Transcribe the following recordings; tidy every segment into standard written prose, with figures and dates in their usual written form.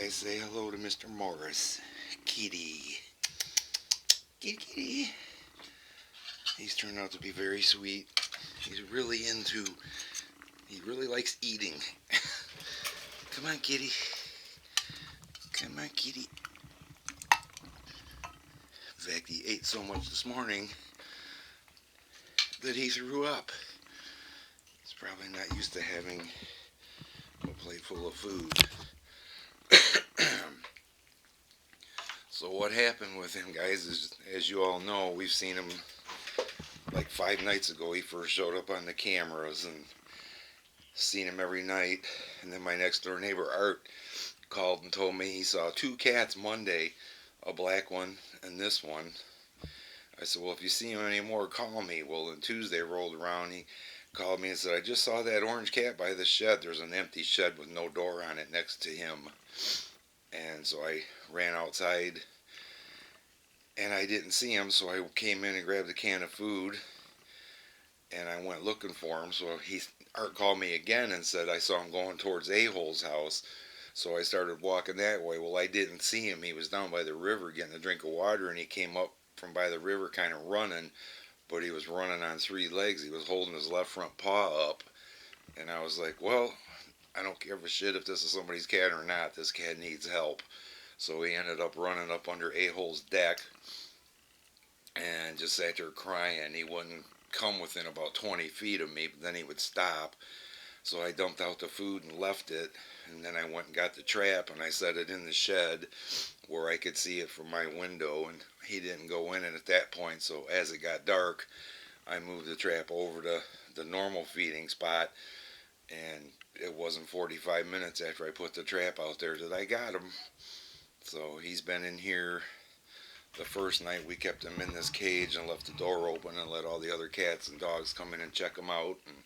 guys say hello to Mr. Morris. Kitty. Kitty, kitty. He's turned out to be very sweet. He really likes eating. Come on, kitty. Come on, kitty. In fact, he ate so much this morning that he threw up. He's probably not used to having a plate full of food. So what happened with him, guys, is, as you all know, we've seen him like 5 nights ago. He first showed up on the cameras and seen him every night. And then my next door neighbor, Art, called and told me he saw 2 cats Monday, a black one and this one. I said, well, if you see him anymore, call me. Well, then Tuesday rolled around. He called me and said, I just saw that orange cat by the shed. There's an empty shed with no door on it next to him. And so I ran outside and I didn't see him, so I came in and grabbed a can of food and I went looking for him. So Art called me again and said I saw him going towards A-Hole's house. So I started walking that way. Well, I didn't see him. He was down by the river getting a drink of water, and he came up from by the river kind of running, but he was running on 3 legs. He was holding his left front paw up, and I was like, well, I don't give a shit if this is somebody's cat or not. This cat needs help. So he ended up running up under A-Hole's deck and just sat there crying. He wouldn't come within about 20 feet of me, but then he would stop. So I dumped out the food and left it, and then I went and got the trap and I set it in the shed where I could see it from my window, and he didn't go in it at that point. So as it got dark, I moved the trap over to the normal feeding spot, and it wasn't 45 minutes after I put the trap out there that I got him. So he's been in here. The first night we kept him in this cage and left the door open and let all the other cats and dogs come in and check him out. And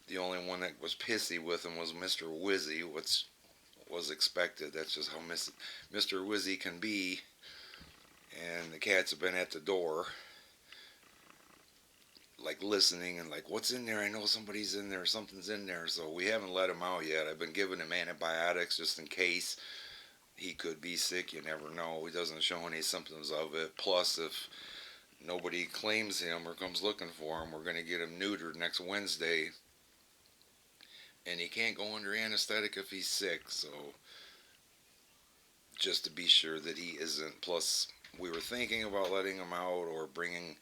the only one that was pissy with him was Mr. Wizzy, which was expected. That's just how Mr. Wizzy can be. And the cats have been at the door, like listening and like, what's in there? I know somebody's in there, something's in there. So we haven't let him out yet. I've been giving him antibiotics just in case he could be sick. You never know. He doesn't show any symptoms of it. Plus, if nobody claims him or comes looking for him, we're going to get him neutered next Wednesday. And he can't go under anesthetic if he's sick. So just to be sure that he isn't. Plus, we were thinking about letting him out or bringing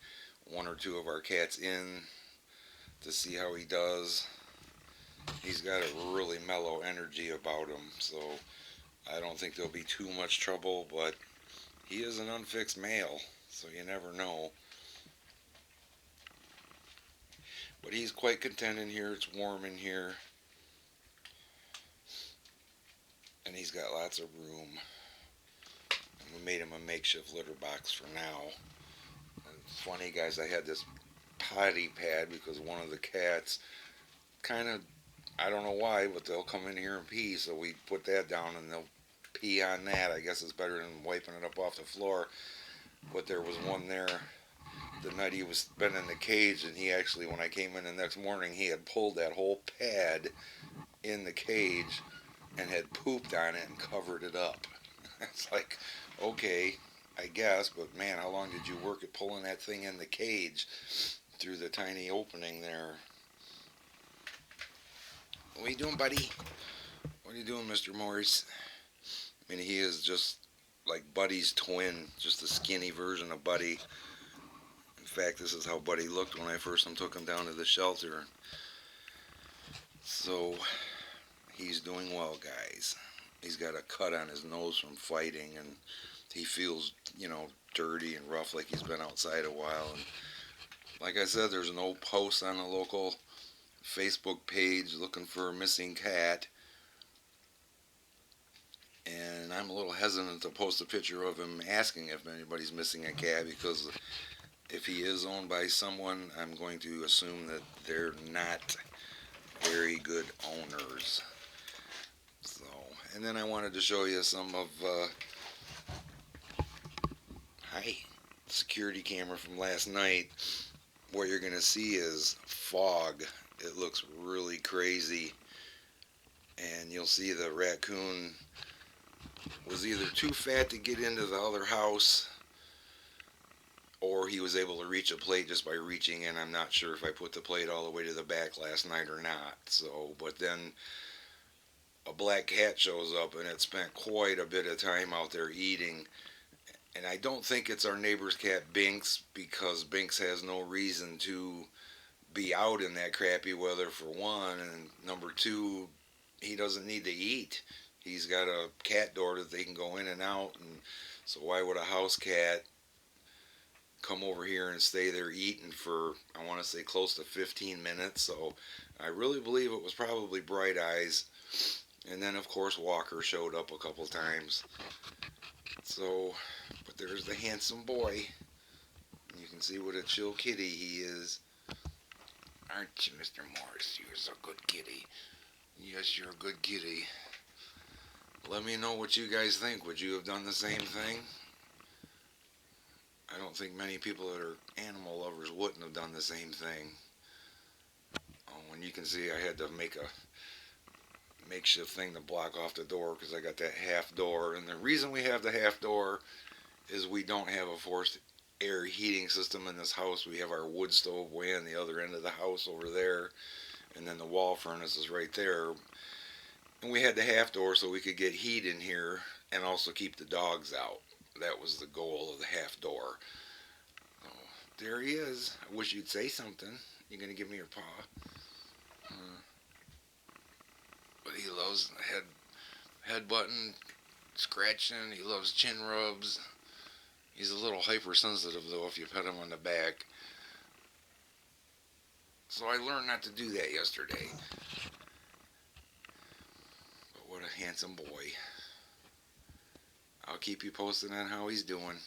1 or 2 of our cats in to see how he does. He's got a really mellow energy about him, so I don't think there'll be too much trouble, but he is an unfixed male, so you never know. But he's quite content in here. It's warm in here, and he's got lots of room. And we made him a makeshift litter box for now. And it's funny, guys, I had this potty pad because one of the cats kind of, I don't know why, but they'll come in here and pee, so we put that down and they'll pee on that. I guess it's better than wiping it up off the floor. But there was one there the night he was been in the cage, and he actually, when I came in the next morning, he had pulled that whole pad in the cage and had pooped on it and covered it up. It's like, okay, I guess, but man, how long did you work at pulling that thing in the cage through the tiny opening there? What are you doing, buddy? What are you doing, Mr. Morris? I mean, he is just like Buddy's twin, just a skinny version of Buddy. In fact, this is how Buddy looked when I first took him down to the shelter. So, he's doing well, guys. He's got a cut on his nose from fighting, and he feels, dirty and rough, like he's been outside a while. And like I said, there's no post on the local Facebook page looking for a missing cat. And I'm a little hesitant to post a picture of him asking if anybody's missing a cat, because if he is owned by someone, I'm going to assume that they're not very good owners. So, and then I wanted to show you some of security camera from last night. What you're going to see is fog. It looks really crazy. and you'll see the raccoon was either too fat to get into the other house, or he was able to reach a plate just by reaching in. I'm not sure if I put the plate all the way to the back last night or not. So, but then a black cat shows up, and it spent quite a bit of time out there eating. And I don't think it's our neighbor's cat Binks, because Binks has no reason to be out in that crappy weather, for one, and number two, he doesn't need to eat. He's got a cat door that they can go in and out, and so why would a house cat come over here and stay there eating for, I want to say, close to 15 minutes? So I really believe it was probably Bright Eyes. And then of course Walker showed up a couple times. So, but there's the handsome boy. You can see what a chill kitty he is. Aren't you, Mr. Morris? You're a good kitty. Yes, you're a good kitty. Let me know what you guys think. Would you have done the same thing? I don't think many people that are animal lovers wouldn't have done the same thing. Oh, and you can see I had to make a makeshift thing to block off the door because I got that half door. And the reason we have the half door is we don't have a forced air heating system in this house. We have our wood stove way on the other end of the house over there, and then the wall furnace is right there. And we had the half door so we could get heat in here and also keep the dogs out. That was the goal of the half door. Oh, there he is. I wish you'd say something. You gonna give me your paw? But he loves head button scratching. He loves chin rubs. He's a little hypersensitive though if you pet him on the back. So I learned not to do that yesterday. But what a handsome boy. I'll keep you posted on how he's doing.